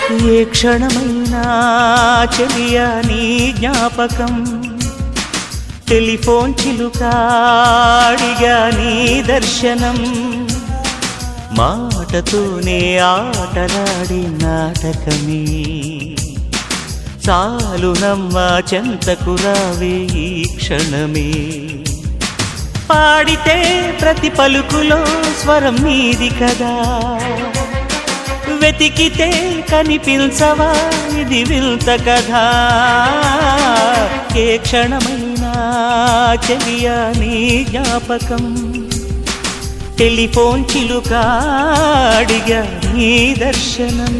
ఏ క్షణమైనా చెలియా నీ జ్ఞాపకం టెలిఫోన్ చిలుకాడిగా నీ దర్శనం మాటతోనే ఆటలాడి నాటకమే చాలునమ్మ చెంతకు రావే ఈ క్షణమే పాడితే ప్రతి పలుకులో స్వరం నీది కదా వెతికితే కనిపించవా ఇది వింత కథా ఏ క్షణమైనా చెలియా నీ జ్ఞాపకం టెలిఫోన్ చిలుకాడిగా నీ దర్శనం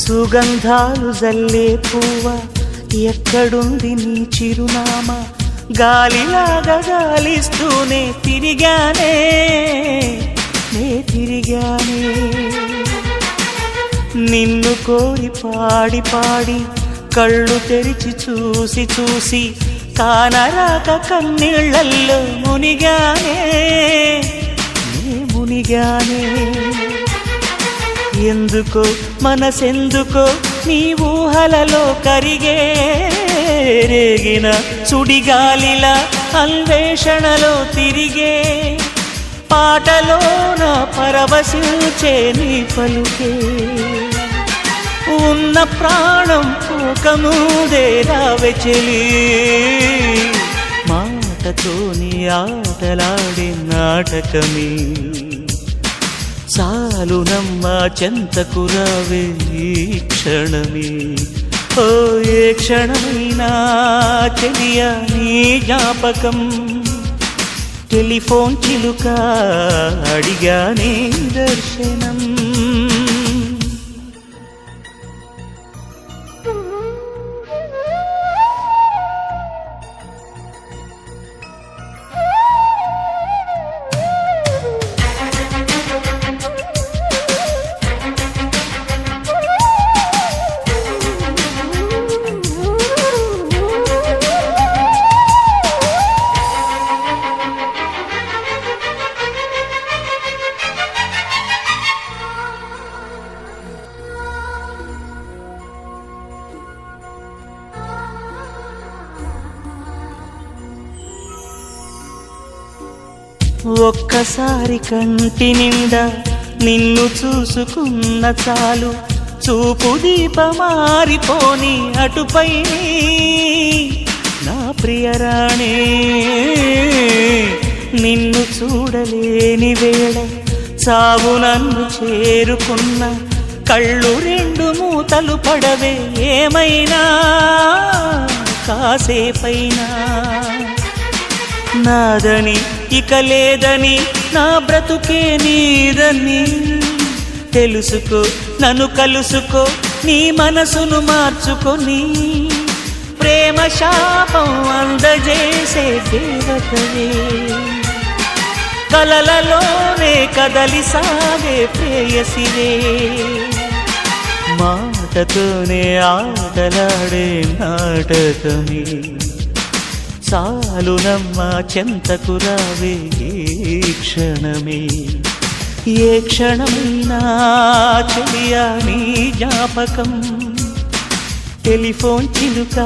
సుగంధాలు జల్లే పువ్వ ఎక్కడుంది నీ చిరునామా గాలిలాగా గాలిస్తూనే తిరిగానే నిన్ను కోరి పాడి పాడి కళ్ళు తెరిచి చూసి చూసి కానరాక కన్నీళ్ళల్లో మునిగానే ఎందుకో మనసెందుకో నీ ఊహలలో కరిగే రేగిన సుడిగాలిలా అన్వేషణలో తిరిగే పాటలోన పరవశించే నీ పలుకే ఉన్న ప్రాణం పోకముదే రావే చెలి మాటతోని ఆటలాడే నాటకమే చాలునమ్మ చెంతకు రావే ఈ క్షణమే ఓ ఏ క్షణమైనా చెలియా నీ జ్ఞాపకం టెలిఫోన్ చిలుక అడిగా నీ దర్శనం ఒక్కసారి కంటి నిండా నిన్ను చూసుకున్న చాలు చూపు దీపమారిపోని అటుపై నా ప్రియరాణే నిన్ను చూడలేని వేళ చావు నన్ను చేరుకున్న కళ్ళు రెండు మూతలు పడవే ఏమైనా కాసేపైనా నాదని ఇక లేదని నా బ్రతుకే నీదని తెలుసుకో నన్ను కలుసుకో నీ మనసును మార్చుకొని ప్రేమ శాపం అందజేసే దేవతవే కలలలోనే కదలి సాగే ప్రేయసివే మాటతోనే ఆటలాడే నాటకమే చాలునమ్మ చెంతకు రావే ఈ క్షణమే ఏ క్షణమైనా చెలియా నీ జ్ఞాపకం టెలిఫోన్ చిలుక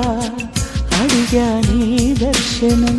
అడిగా నీ దర్శనం